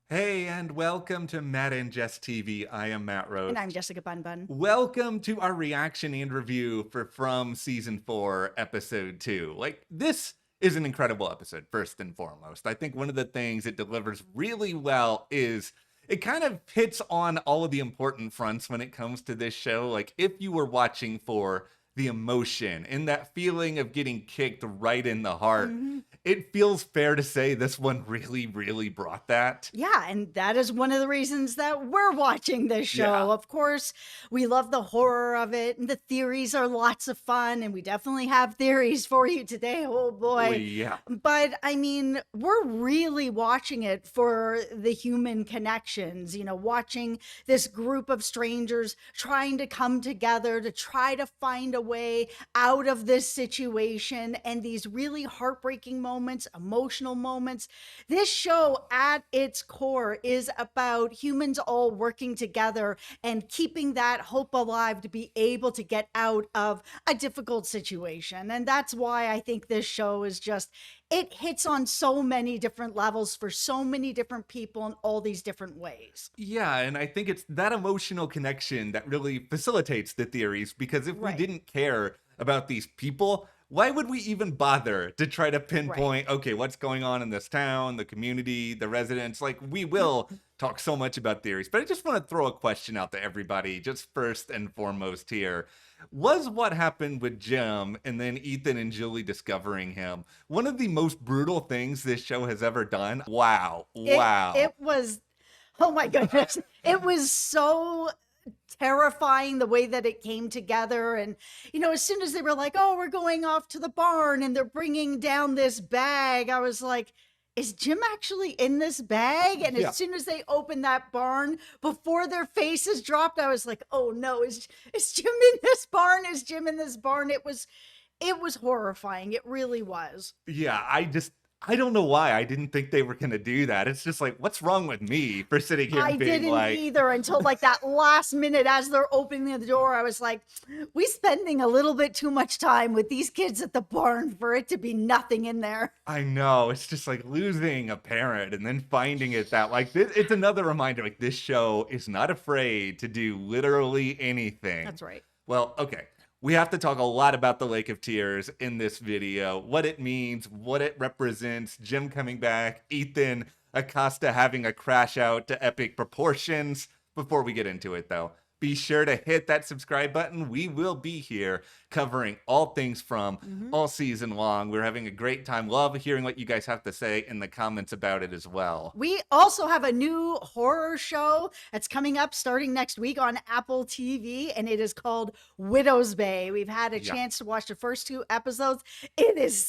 Hey, and welcome to Matt and Jess TV. I am Matt And I'm Roast. Jessica Bun Bun. Welcome to our reaction and review for From Season 4, Episode 2. This is an incredible episode, first and foremost. I think one of the things it delivers really well is it kind of hits on all of the important fronts when it comes to this show. Like, if you were watching for the emotion and that feeling of getting kicked right in the heart, hmm it feels fair to say this one really, really brought that. Yeah, and that is one of the reasons that we're watching this Yeah. show. Of course, we love the horror of it, and the theories are lots of fun, and we definitely have theories for you today. Oh Oh, boy. yeah. But I mean, we're really watching it for the human connections, watching this group of strangers trying to come together to try to find a way out of this situation and these really heartbreaking moments, emotional moments. This show, at its core, is about humans all working together and keeping that hope alive to be able to get out of a difficult situation. And that's why I think this show is just, it hits on so many different levels for so many different people in all these different ways. Yeah, and I think it's that emotional connection that really facilitates the theories because if we Right, didn't care about these people, why would we even bother to try to right. pinpoint, okay, what's going on in this town, the community, the residents? Like, we will talk so much about theories, but I just want to throw a question out to everybody, just first and foremost here. Was what happened with Jim and then Ethan and Julie discovering him one of the most brutal things this show has ever done? Wow. It Wow. was, oh my goodness. It was so terrifying the way that it came together. And as soon as they were like, oh, we're going off to the barn and they're bringing down this bag, I was like, is Jim actually in this bag? And as Yeah. soon as they opened that barn, before their faces dropped, I was like, oh no, is Jim in this barn? Is Jim in this barn? It was horrifying. It really was. Yeah, I don't know why I didn't think they were gonna do that. It's just like, what's wrong with me for sitting here I being didn't like, either until like that last minute as they're opening the door. I was like, we spending a little bit too much time with these kids at the barn for it to be nothing in there. I know, it's just like losing a parent and then finding it that like it's another reminder like this show is not afraid to do literally anything. That's right. Well, okay. We have to talk a lot about the Lake of Tears in this video, what it means, what it represents, Jim coming back, Ethan, Acosta having a crash out to epic proportions. Before we get into it, though, be sure to hit that subscribe button. We will be here covering all things from hmm all season long. We're having a great time. Love hearing what you guys have to say in the comments about it as well. We also have a new horror show that's coming up starting next week on Apple TV, and it is called Widow's Bay. We've had a Yeah. chance to watch the first two episodes. It is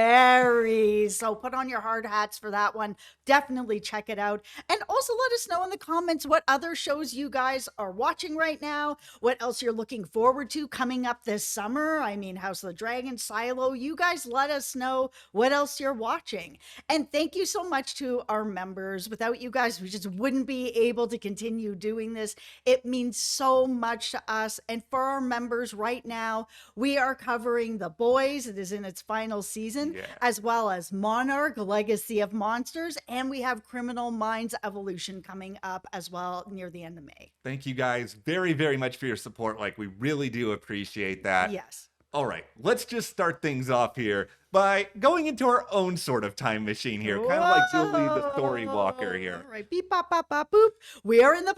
scary. So put on your hard hats for that one. Definitely check it out. And also let us know in the comments what other shows you guys are watching right now, what else you're looking forward to coming up this summer. I mean, House of the Dragon, Silo. You guys let us know what else you're watching. And thank you so much to our members. Without you guys, we just wouldn't be able to continue doing this. It means so much to us. And for our members right now, we are covering The Boys. It is in its final season, Yeah. as well as Monarch, Legacy of Monsters. And we have Criminal Minds Evolution coming up as well near the end of May. Thank you guys very, very much for your support. Like, we really do appreciate that. Yes. All right, let's just start things off here by going into our own sort of time machine here, kind of like Julie the story walker here. All right. Beep, bop, bop, bop, boop. We are in the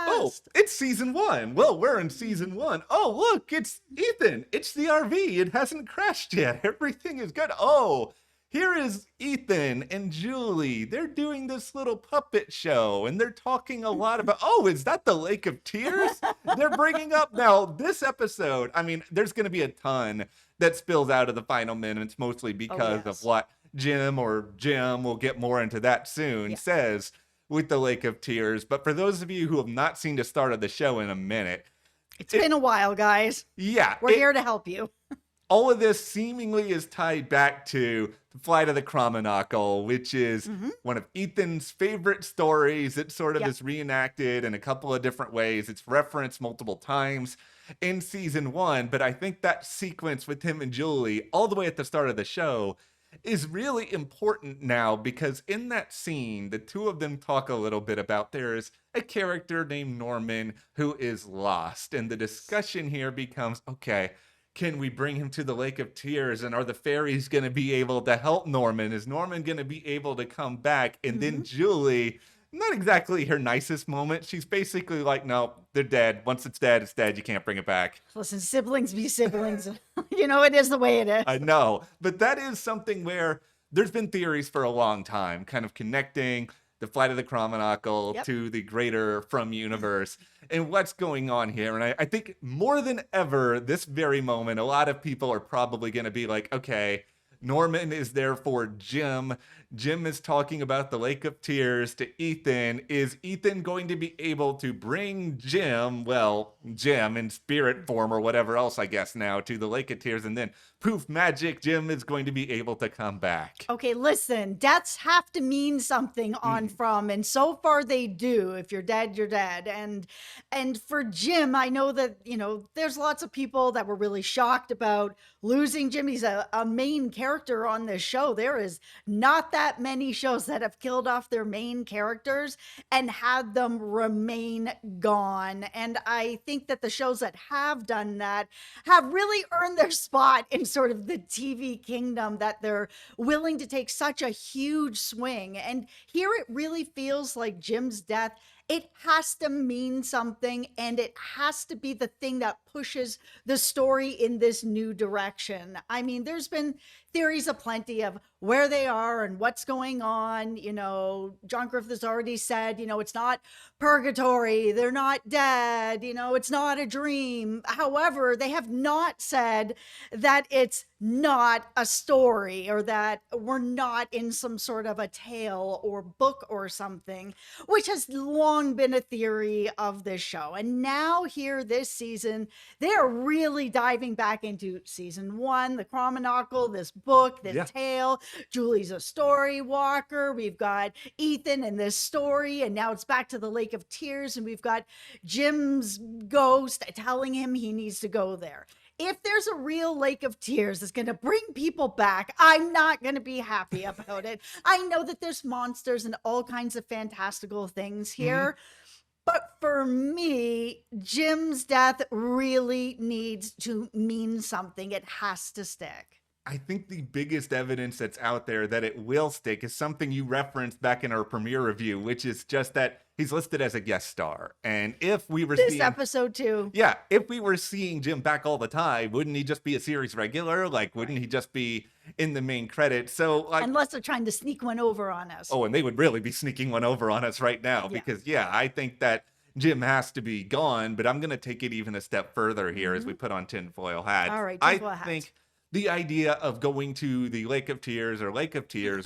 Oh, past. it's season one. Well, we're in season one. Oh, look, it's Ethan. It's the RV. It hasn't crashed yet. Everything is good. Oh, here is Ethan and Julie. They're doing this little puppet show and they're talking a lot about, oh, is that the Lake of Tears? They're bringing up now this episode. I mean, there's going to be a ton that spills out of the final minutes, mostly because of Yes. what Jim, we'll get more into that soon, Yeah. says with the Lake of Tears. But for those of you who have not seen the start of the show in a minute, It's it, been a while, guys. yeah, We're here to help you. all of this seemingly is tied back to the Flight of the Chromonocle, which is hmm one of Ethan's favorite stories. It sort of Yep. is reenacted in a couple of different ways. It's referenced multiple times in season one, but I think that sequence with him and Julie, all the way at the start of the show, is really important now because in that scene, the two of them talk a little bit about there's a character named Norman who is lost. And the discussion here becomes okay, can we bring him to the Lake of Tears? And are the fairies going to be able to help Norman? Is Norman going to be able to come back? And then Mhm. Julie, not exactly her nicest moment. She's basically like, no, they're dead. Once it's dead, it's dead. You can't bring it back. Listen, siblings be siblings. It is the way it I is. know, but that is something where there's been theories for a long time, kind of connecting the Flight of the Chromonacle Yep. to the greater From universe and what's going on here. And I think more than ever, this very moment, a lot of people are probably going to be like, okay, Norman is there for Jim. Jim is talking about the Lake of Tears to Ethan. Is Ethan going to be able to bring Jim, well, Jim in spirit form or whatever else, I guess, now to the Lake of Tears? And then poof, magic, Jim is going to be able to come back. Okay, listen, deaths have to mean something on Mhm. From, and so far they do. If you're dead, you're dead. And for Jim, I know that, there's lots of people that were really shocked about losing Jim. He's a main character on this show. There is not that many shows that have killed off their main characters and had them remain gone. And I think that the shows that have done that have really earned their spot in sort of the TV kingdom, that they're willing to take such a huge swing. And here it really feels like Jim's death, it has to mean something, and it has to be the thing that pushes the story in this new direction. I mean, there's been theories aplenty of where they are and what's going on. John Griffith has already said, it's not purgatory, they're not dead, it's not a dream. However, they have not said that it's not a story, or that we're not in some sort of a tale or book or something, which has long been a theory of this show. And now, here this season, they are really diving back into season one, the Chromonacle, this book, this Yeah. tale. Julie's a story walker. We've got Ethan in this story, and now it's back to the Lake of Tears, and we've got Jim's ghost telling him he needs to go there. If there's a real Lake of Tears that's going to bring people back, I'm not going to be happy about it. I know that there's monsters and all kinds of fantastical things Mhm. here, but for me, Jim's death really needs to mean something. It has to stick. I think the biggest evidence that's out there that it will stick is something you referenced back in our premiere review, which is just that he's listed as a guest star. And if we were This seeing, episode, too. yeah, if we were seeing Jim back all the time, wouldn't he just be a series regular? Like, wouldn't he just be in the main credits? So, like, Unless they're trying to sneak one over on us. oh, and they would really be sneaking one over on us right now Yeah. because, yeah, I think that Jim has to be gone, but I'm going to take it even a step further here as we put on tinfoil hats. All right, I tinfoil hats. think the idea of going to the Lake of Tears or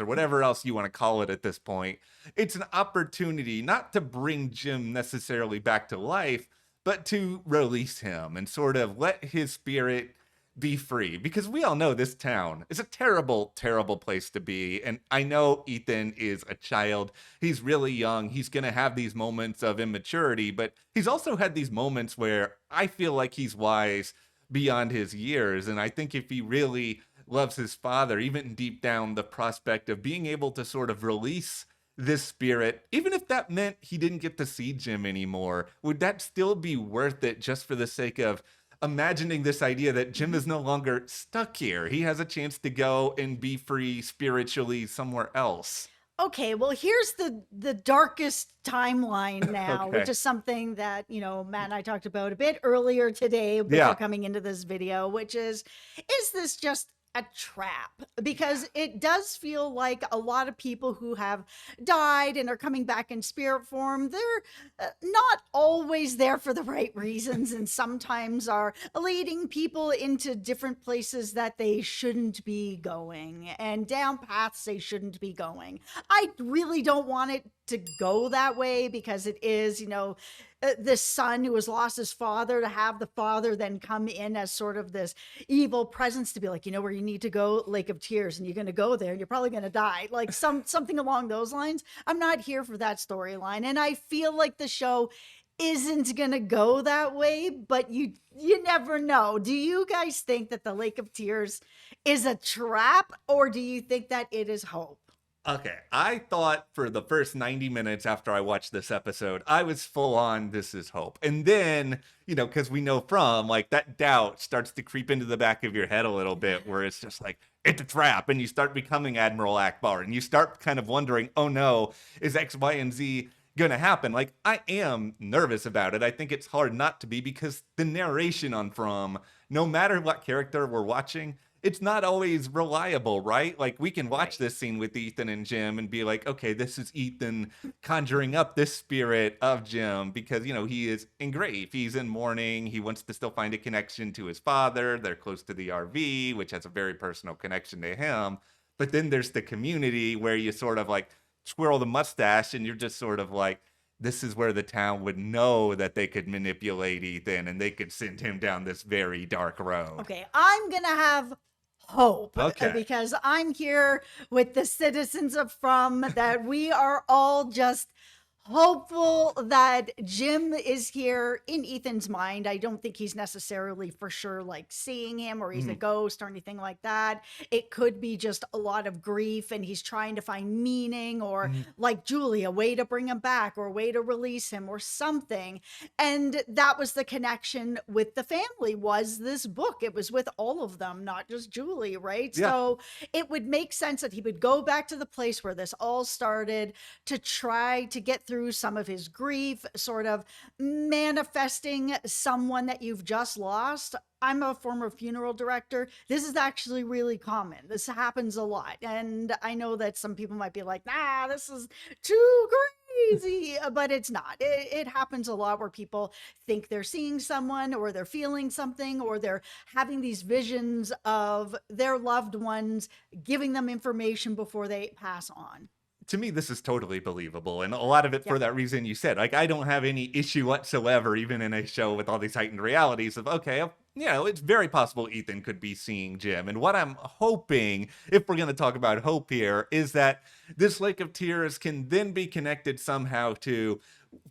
whatever else you want to call it at this point, it's an opportunity not to bring Jim necessarily back to life, but to release him and sort of let his spirit be free, because we all know this town is a terrible, terrible place to be. And I know Ethan is a child. He's really young. He's going to have these moments of immaturity, but he's also had these moments where I feel like he's wise beyond his years. And I think if he really loves his father, even deep down, the prospect of being able to sort of release this spirit, even if that meant he didn't get to see Jim anymore, would that still be worth it just for the sake of imagining this idea that Jim is no longer stuck here? He has a chance to go and be free spiritually somewhere else. Okay, well, here's the darkest timeline now, Okay. which is something that, Matt and I talked about a bit earlier today before Yeah. coming into this video, which is this just a trap? Because it does feel like a lot of people who have died and are coming back in spirit form, they're not always there for the right reasons, and sometimes are leading people into different places that they shouldn't be going and down paths they shouldn't be going. I really don't want it to go that way, because it is, this son who has lost his father, to have the father then come in as sort of this evil presence to be like, where you need to go, Lake of Tears, and you're going to go there and you're probably going to die, like something along those lines. I'm not here for that storyline, and I feel like the show isn't gonna go that way, but you never know. Do you guys think that the Lake of Tears is a trap, or do you think that it is hope? Okay, I thought for the first 90 minutes after I watched this episode, I was full on, this is hope. And then, because we know from, like, that doubt starts to creep into the back of your head a little bit, where it's just like, it's a trap. And you start becoming Admiral Akbar, and you start kind of wondering, oh no, is X, Y, and Z going to happen? Like, I am nervous about it. I think it's hard not to be, because the narration on From, no matter what character we're watching, it's not always reliable, right? Like, we can watch Right. this scene with Ethan and Jim and be like, okay, this is Ethan conjuring up this spirit of Jim because, he is in grief. He's in mourning. He wants to still find a connection to his father. They're close to the RV, which has a very personal connection to him. But then there's the community where you sort of like twirl the mustache and you're just sort of like, this is where the town would know that they could manipulate Ethan and they could send him down this very dark road. Okay, I'm gonna have hope Okay. because I'm here with the citizens of From that we are all just hopeful that Jim is here in Ethan's mind. I don't think he's necessarily for sure like seeing him or he's a Mhm. ghost or anything like that. It could be just a lot of grief and he's trying to find meaning or Mhm. like Julie, a way to bring him back or a way to release him or something. And that was the connection with the family was this book. It was with all of them, not just Julie, right? Yeah. So it would make sense that he would go back to the place where this all started to try to get through some of his grief, sort of manifesting someone that you've just lost. I'm a former funeral director. This is actually really common. This happens a lot. And I know that some people might be like, nah, this is too crazy, but it's not. It happens a lot where people think they're seeing someone or they're feeling something or they're having these visions of their loved ones giving them information before they pass on. To me, this is totally believable. And a lot of it Yeah. for that reason you said. Like, I don't have any issue whatsoever, even in a show with all these heightened realities of, okay, it's very possible Ethan could be seeing Jim. And what I'm hoping, if we're going to talk about hope here, is that this Lake of Tears can then be connected somehow to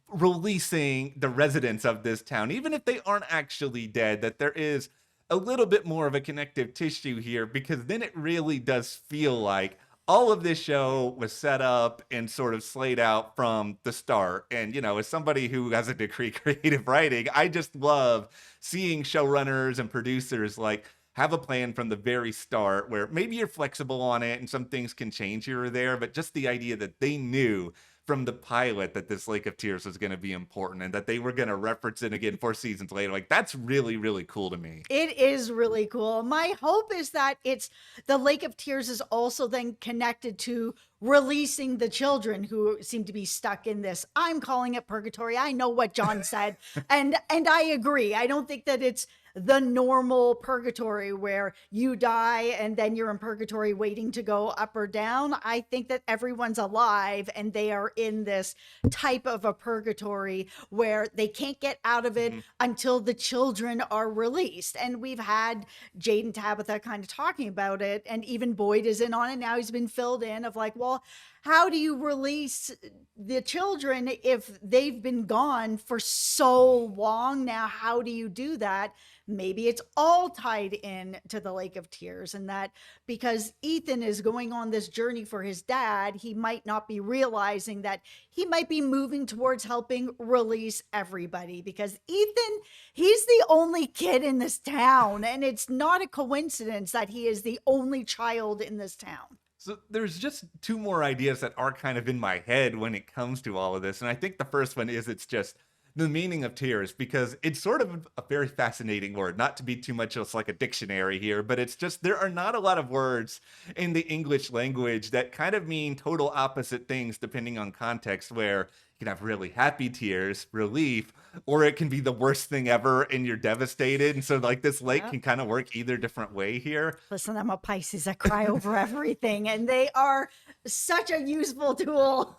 releasing the residents of this town, even if they aren't actually dead, that there is a little bit more of a connective tissue here, because then it really does feel like all of this show was set up and sort of slayed out from the start. And, as somebody who has a degree creative writing, I just love seeing showrunners and producers like have a plan from the very start where maybe you're flexible on it and some things can change here or there, but just the idea that they knew from the pilot that this Lake of Tears was going to be important and that they were going to reference it again 4 seasons later. Like, that's really, really cool to me. It is really cool. My hope is that it's the Lake of Tears is also then connected to releasing the children who seem to be stuck in this. I'm calling it purgatory. I know what John said, and I agree. I don't think that it's the normal purgatory where you die and then you're in purgatory waiting to go up or down. I think that everyone's alive and they are in this type of a purgatory where they can't get out of it Mhm. until the children are released. And we've had Jade and Tabitha kind of talking about it, and even Boyd is in on it now. He's been filled in of like, well, how do you release the children if they've been gone for so long now? How do you do that? Maybe it's all tied in to the Lake of Tears, and that because Ethan is going on this journey for his dad, he might not be realizing that he might be moving towards helping release everybody because Ethan, he's the only kid in this town, and it's not a coincidence that he is the only child in this town. So there's just two more ideas that are kind of in my head when it comes to all of this. And I think the first one is it's just the meaning of tears, because it's sort of a very fascinating word, not to be too much just like a dictionary here, but it's just there are not a lot of words in the English language that kind of mean total opposite things depending on context, where you can have really happy tears, relief, or it can be the worst thing ever and you're devastated. And so like this lake Yeah. can kind of work either different way here. Listen, I'm a Pisces. I cry over everything, and they are such a useful tool.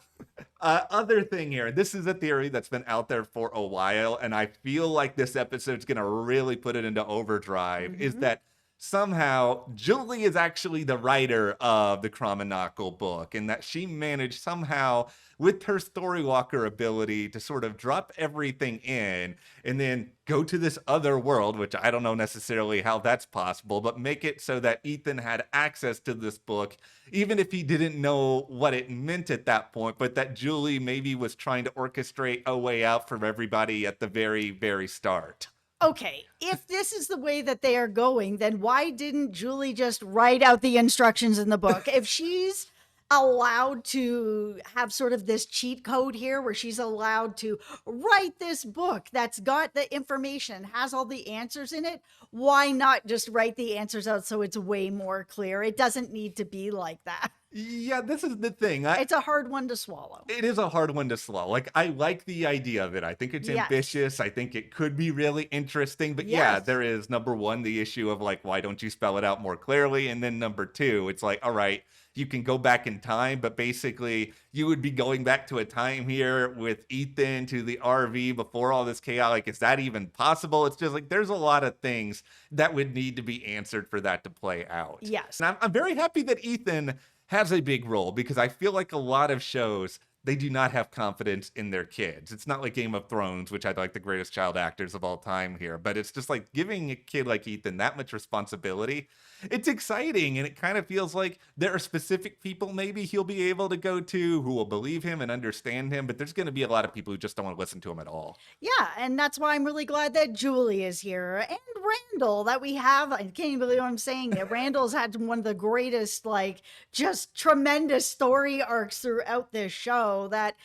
Other thing here, this is a theory that's been out there for a while, and I feel like this episode's gonna really put it into overdrive, is Mhm. that somehow Julie is actually the writer of the Chromonacle book, and that she managed somehow with her Storywalker ability to sort of drop everything in and then go to this other world, which I don't know necessarily how that's possible, but make it so that Ethan had access to this book, even if he didn't know what it meant at that point, but that Julie maybe was trying to orchestrate a way out for everybody at the very, very start. Okay, if this is the way that they are going, then why didn't Julie just write out the instructions in the book? If she's allowed to have sort of this cheat code here where she's allowed to write this book that's got the information, has all the answers in it, why not just write the answers out so it's way more clear? It doesn't need to be like that. Yeah, this is the thing. It's a hard one to swallow. It is a hard one to swallow. Like, I like the idea of it. I think it's Yes. ambitious. I think it could be really interesting. But yeah, Yes. there is number one, the issue of like, why don't you spell it out more clearly? And then number two, it's like, all right, you can go back in time, but basically you would be going back to a time here with Ethan to the RV before all this chaos. Like, is that even possible? It's just like, there's a lot of things that would need to be answered for that to play out. Yes. And I'm very happy that Ethan has a big role because I feel like a lot of shows, they do not have confidence in their kids. It's not like Game of Thrones, which had like the greatest child actors of all time here, but it's just like giving a kid like Ethan that much responsibility. It's exciting, and it kind of feels like there are specific people maybe he'll be able to go to who will believe him and understand him, but there's going to be a lot of people who just don't want to listen to him at all. Yeah, and that's why I'm really glad that Julie is here and Randall that we have. I can't even believe what I'm saying. That Randall's had one of the greatest, like, just tremendous story arcs throughout this show. That,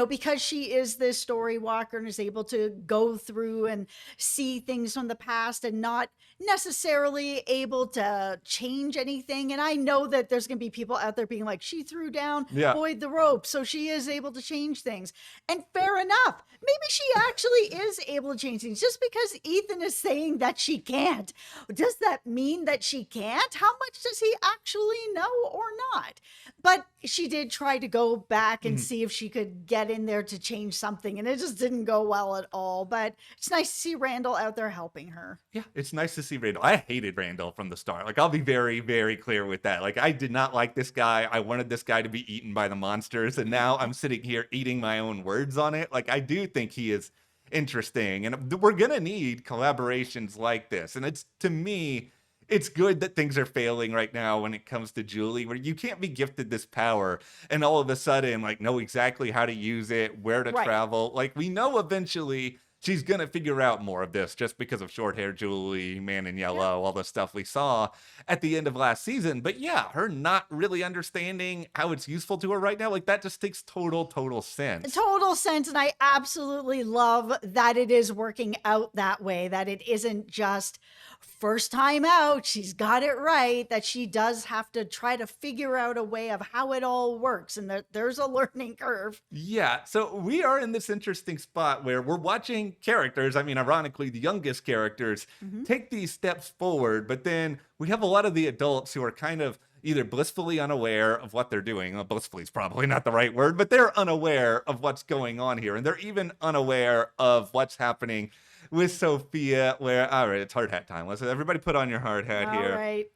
because she is this story walker and is able to go through and see things from the past and not necessarily able to change anything. And I know that there's going to be people out there being like, she threw down Yeah. Boyd the rope, so she is able to change things. And fair enough. Maybe she actually is able to change things. Just because Ethan is saying that she can't, does that mean that she can't? How much does he actually know or not? But she did try to go back and see if she could get in there to change something, and it just didn't go well at all. But it's nice to see Randall out there helping her. Yeah, it's nice to see Randall. I hated Randall from the start. Like, I'll be very, very clear with that. Like, I did not like this guy. I wanted this guy to be eaten by the monsters, and now I'm sitting here eating my own words on it. Like, I do think he is interesting, and we're gonna need collaborations like this. And it's, to me, it's good that things are failing right now when it comes to Julie, where you can't be gifted this power and all of a sudden, like, know exactly how to use it, where to Right. travel. Like, we know eventually she's gonna figure out more of this just because of short hair Julie, Man in Yellow, all the stuff we saw at the end of last season. But yeah, her not really understanding how it's useful to her right now, like, that just takes total sense. Total sense. And I absolutely love that it is working out that way, that it isn't just first time out, she's got it right, that she does have to try to figure out a way of how it all works, and that there's a learning curve. Yeah, so we are in this interesting spot where we're watching characters, I mean, ironically, the youngest characters, take these steps forward, but then we have a lot of the adults who are kind of either blissfully unaware of what they're doing. Well, blissfully is probably not the right word, but they're unaware of what's going on here. And they're even unaware of what's happening with Sophia, where, all right, it's hard hat time. Let's everybody put on your hard hat here. All right.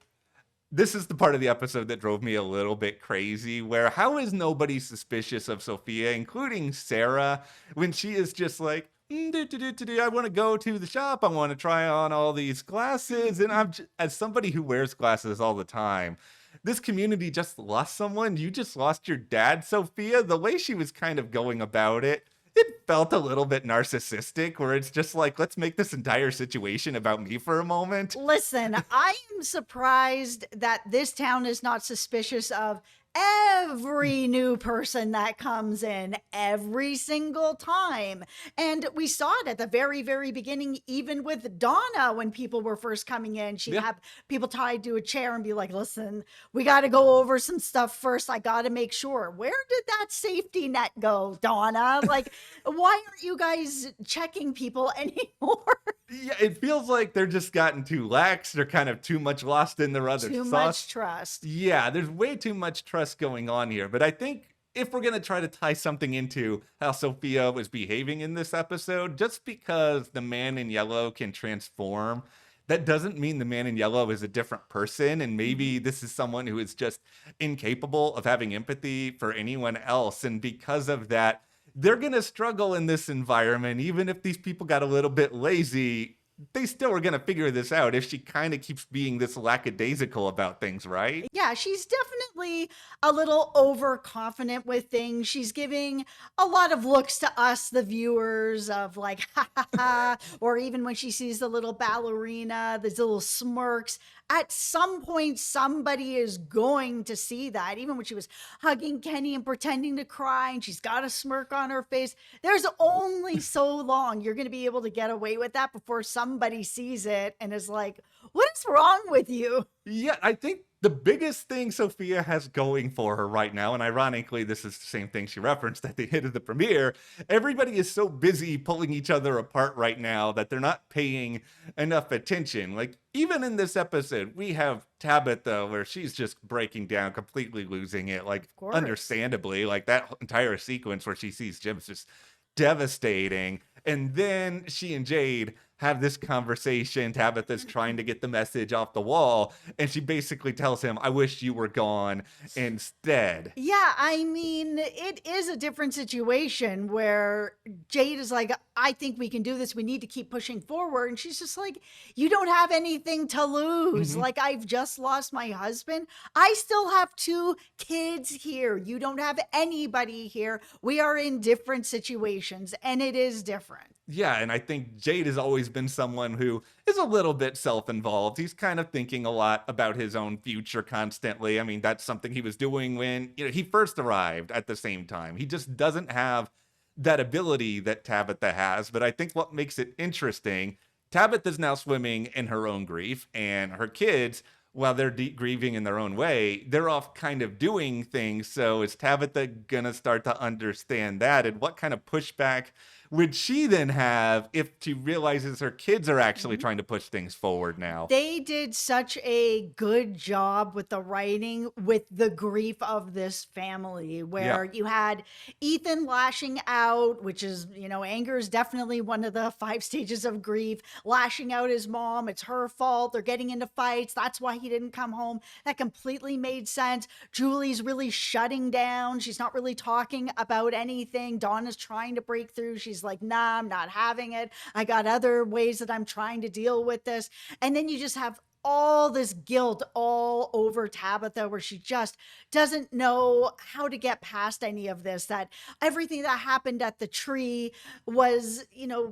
This is the part of the episode that drove me a little bit crazy, where how is nobody suspicious of Sophia, including Sarah, when she is just like, I want to go to the shop. I want to try on all these glasses. And as somebody who wears glasses all the time, this community just lost someone. You just lost your dad, Sophia. The way she was kind of going about it, it felt a little bit narcissistic, where it's just like, let's make this entire situation about me for a moment. Listen, I am surprised that this town is not suspicious of every new person that comes in every single time. And we saw it at the very, very beginning, even with Donna, when people were first coming in. She'd have people tied to a chair and be like, listen, we got to go over some stuff first. I got to make sure. Where did that safety net go, Donna? Like, why aren't you guys checking people anymore? Yeah, it feels like they're just gotten too lax. They're kind of too much lost in their other Too sauce. much trust. Yeah, there's way too much trust going on here. But I think if we're going to try to tie something into how Sophia was behaving in this episode, just because the Man in Yellow can transform that doesn't mean the man in yellow is a different person. And Mhm. maybe this is someone who is just incapable of having empathy for anyone else. And because of that, they're going to struggle in this environment. Even if these people got a little bit lazy, they still are going to figure this out if she kind of keeps being this lackadaisical about things, right? Yeah, she's definitely a little overconfident with things. She's giving a lot of looks to us, the viewers, of like, ha ha ha, or even when she sees the little ballerina, these little smirks. At some point, somebody is going to see that. Even when she was hugging Kenny and pretending to cry, and she's got a smirk on her face, there's only so long you're going to be able to get away with that before somebody sees it and is like, what is wrong with you? Yeah, I think the biggest thing Sophia has going for her right now, and ironically, this is the same thing she referenced at the end of the premiere. Everybody is so busy pulling each other apart right now that they're not paying enough attention. Like, even in this episode, we have Tabitha where she's just breaking down, completely losing it. Like, Of course. understandably, like that entire sequence where she sees Jim's just devastating. And then she and Jade have this conversation. Tabitha's trying to get the message off the wall, and she basically tells him, I wish you were gone instead. Yeah, I mean, it is a different situation where Jade is like, I think we can do this. We need to keep pushing forward. And she's just like, you don't have anything to lose. Mhm. Like, I've just lost my husband. I still have two kids here. You don't have anybody here. We are in different situations, and it is different. Yeah, and I think Jade has always been someone who is a little bit self-involved. He's kind of thinking a lot about his own future constantly. I mean, that's something he was doing when, he first arrived at the same time. He just doesn't have that ability that Tabitha has, but I think what makes it interesting, Tabitha's now swimming in her own grief, and her kids, while they're deep grieving in their own way, they're off kind of doing things. So is Tabitha gonna start to understand that? And what kind of pushback would she then have if she realizes her kids are actually Mhm. trying to push things forward now? They did such a good job with the writing, with the grief of this family, Yeah. where you had Ethan lashing out, which is, anger is definitely one of the five stages of grief, lashing out his mom. It's her fault. They're getting into fights. That's why he didn't come home. That completely made sense. Julie's really shutting down. She's not really talking about anything. Donna's trying to break through. She's like, nah, I'm not having it. I got other ways that I'm trying to deal with this. And then you just have all this guilt all over Tabitha, where she just doesn't know how to get past any of this. That everything that happened at the tree was,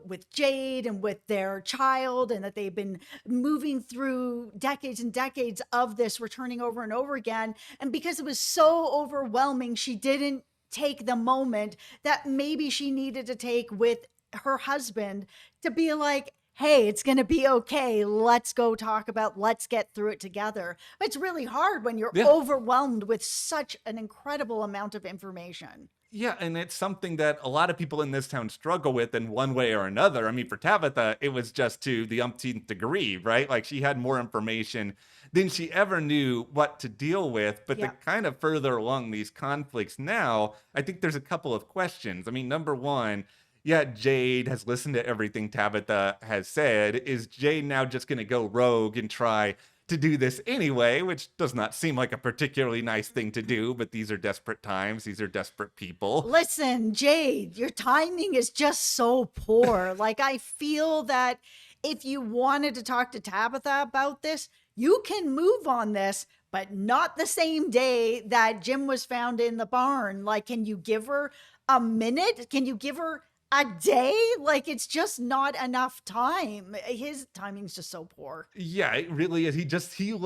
with Jade and with their child, and that they've been moving through decades and decades of this, returning over and over again. And because it was so overwhelming, she didn't take the moment that maybe she needed to take with her husband to be like, hey, it's going to be okay. Let's get through it together. But it's really hard when you're Yeah. overwhelmed with such an incredible amount of information. Yeah, and it's something that a lot of people in this town struggle with in one way or another. I mean, for Tabitha, it was just to the umpteenth degree, right? Like she had more information than she ever knew what to deal with. But the Yeah. kind of further along these conflicts now, I think there's a couple of questions. I mean, number one, yeah, Jade has listened to everything Tabitha has said. Is Jade now just going to go rogue and try to do this anyway, which does not seem like a particularly nice thing to do, but these are desperate times. These are desperate people. Listen, Jade, your timing is just so poor. Like, I feel that if you wanted to talk to Tabitha about this, you can move on this, but not the same day that Jim was found in the barn. Like, can you give her a minute? Can you give her a day? Like, it's just not enough time. His timing's just so poor. Yeah, it really is. He doesn't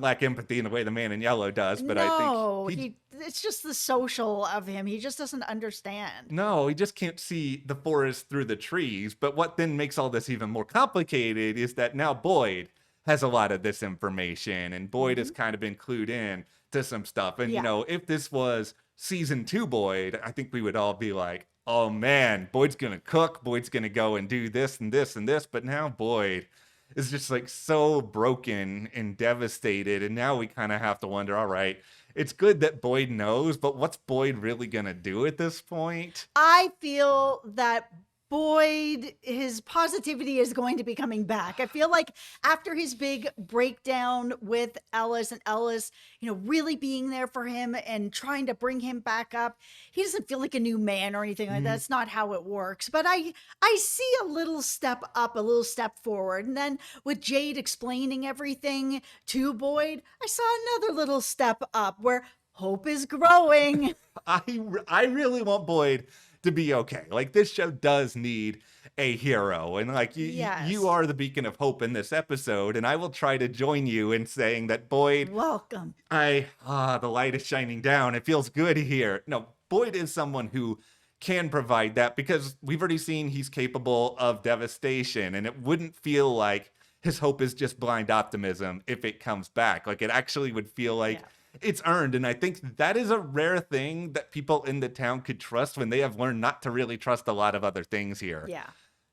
lack empathy in the way the man in yellow does, but I think No, it's just the social of him. He just doesn't understand. no, he just can't see the forest through the trees. But what then makes all this even more complicated is that now Boyd has a lot of this information, and Boyd has Mhm. kind of been clued in to some stuff. And, Yeah. if this was season two Boyd, I think we would all be like, oh man, Boyd's gonna cook, Boyd's gonna go and do this and this and this. But now Boyd is just like so broken and devastated. And now we kind of have to wonder, all right, it's good that Boyd knows, but what's Boyd really gonna do at this point? I feel that Boyd, his positivity is going to be coming back. I feel like after his big breakdown with Ellis and Ellis, really being there for him and trying to bring him back up, he doesn't feel like a new man or anything like that. Mhm. That's not how it works. But I see a little step up, a little step forward. And then with Jade explaining everything to Boyd, I saw another little step up where hope is growing. I really want Boyd to be okay. Like, this show does need a hero, and like you Yes. are the beacon of hope in this episode, and I will try to join you in saying that Boyd, Welcome. the light is shining down. It feels good here. No, Boyd is someone who can provide that because we've already seen he's capable of devastation, and it wouldn't feel like his hope is just blind optimism if it comes back. Like, it actually would feel like Yeah. it's earned. And I think that is a rare thing that people in the town could trust when they have learned not to really trust a lot of other things here. Yeah.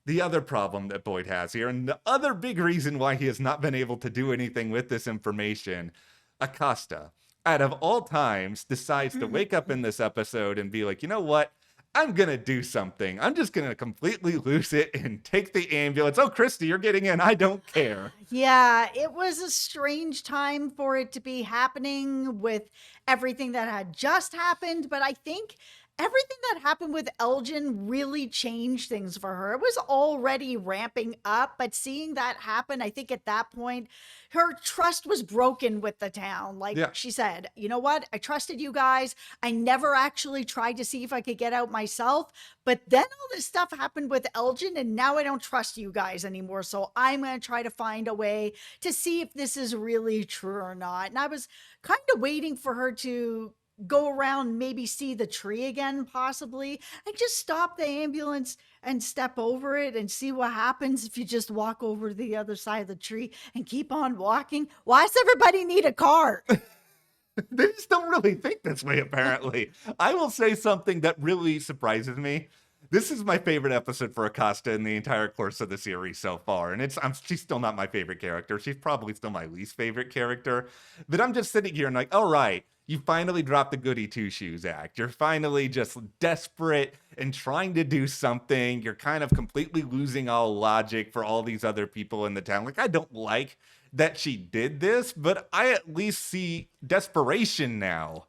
The other problem that Boyd has here, and the other big reason why he has not been able to do anything with this information, Acosta, out of all times, decides to wake up in this episode and be like, you know what? I'm going to do something. I'm just going to completely lose it and take the ambulance. Oh, Christy, you're getting in. I don't care. Yeah, it was a strange time for it to be happening with everything that had just happened, but I think everything that happened with Elgin really changed things for her. It was already ramping up, but seeing that happen, I think at that point, her trust was broken with the town. Like Yeah. she said, you know what? I trusted you guys. I never actually tried to see if I could get out myself. But then all this stuff happened with Elgin, and now I don't trust you guys anymore. So I'm going to try to find a way to see if this is really true or not. And I was kind of waiting for her to go around, maybe see the tree again, possibly, and just stop the ambulance and step over it and see what happens if you just walk over to the other side of the tree and keep on walking. Why does everybody need a cart? They just don't really think this way, apparently. I will say something that really surprises me. This is my favorite episode for Acosta in the entire course of the series so far. And she's still not my favorite character. She's probably still my least favorite character. But I'm just sitting here and like, all right, you finally dropped the goody two shoes act. You're finally just desperate and trying to do something. You're kind of completely losing all logic for all these other people in the town. Like, I don't like that she did this, but I at least see desperation now.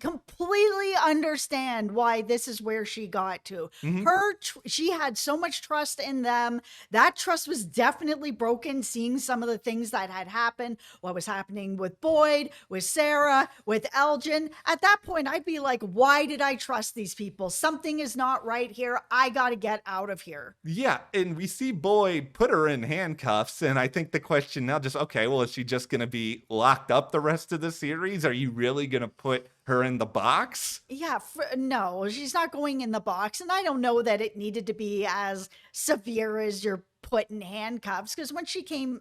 Completely understand why this is where she got to. Mhm. She had so much trust in them. That trust was definitely broken, seeing some of the things that had happened, what was happening with Boyd, with Sarah, with Elgin. At that point, I'd be like, why did I trust these people? Something is not right here. I got to get out of here. Yeah, and we see Boyd put her in handcuffs, and I think the question now just, okay, well, is she just going to be locked up the rest of the series? Are you really going to put her in the box? Yeah, no, she's not going in the box. And I don't know that it needed to be as severe as you're put in handcuffs. Because when she came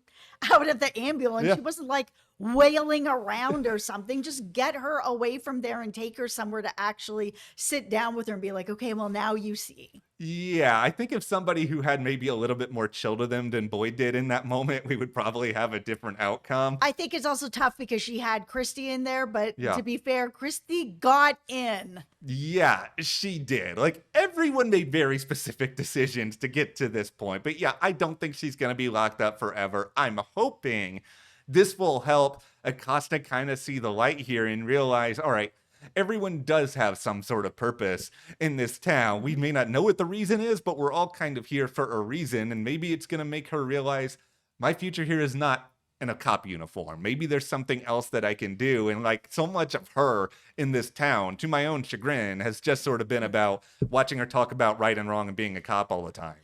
out of the ambulance, Yeah. she wasn't like wailing around or something. Just get her away from there and take her somewhere to actually sit down with her and be like, okay, well, now you see. Yeah, I think if somebody who had maybe a little bit more chill to them than Boyd did in that moment, we would probably have a different outcome. I think it's also tough because she had Christy in there. But Yeah. to be fair, Christy got in. Yeah, she did. Like, everyone made very specific decisions to get to this point. But yeah, I don't think she's going to be locked up forever. I'm hoping this will help Acosta kind of see the light here and realize, all right, everyone does have some sort of purpose in this town. We may not know what the reason is, but we're all kind of here for a reason. And maybe it's going to make her realize my future here is not in a cop uniform. Maybe there's something else that I can do. And like, so much of her in this town, to my own chagrin, has just sort of been about watching her talk about right and wrong and being a cop all the time.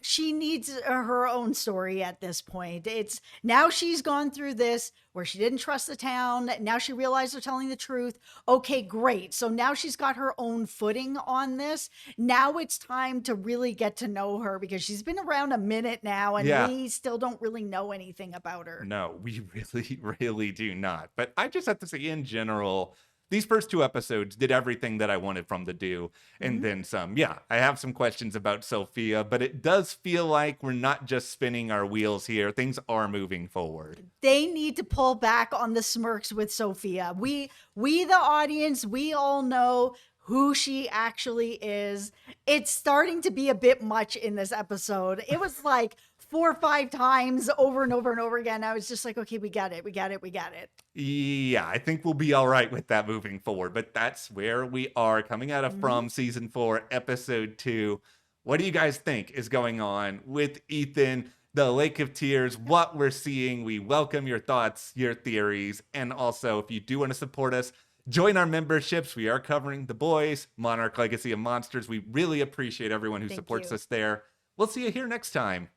She needs her own story at this point. It's now she's gone through this where she didn't trust the town. Now she realized they're telling the truth. Okay, great. So now she's got her own footing on this. Now it's time to really get to know her because she's been around a minute now and Yeah. we still don't really know anything about her. No, we really, really do not. But I just have to say, in general, these first two episodes did everything that I wanted from the do, and Mhm. then some. Yeah, I have some questions about Sophia, but it does feel like we're not just spinning our wheels here. Things are moving forward. They need to pull back on the smirks with Sophia. We the audience, we all know who she actually is. It's starting to be a bit much in this episode. It was like 4 or 5 times over and over and over again. I was just like, okay, we get it. We get it. We get it. Yeah, I think we'll be all right with that moving forward, but that's where we are coming out of Mhm. From season 4, episode 2. What do you guys think is going on with Ethan, the Lake of Tears, what we're seeing? We welcome your thoughts, your theories, and also if you do want to support us, join our memberships. We are covering The Boys, Monarch Legacy of Monsters. We really appreciate everyone who Thank supports you. us there. We'll see you here next time.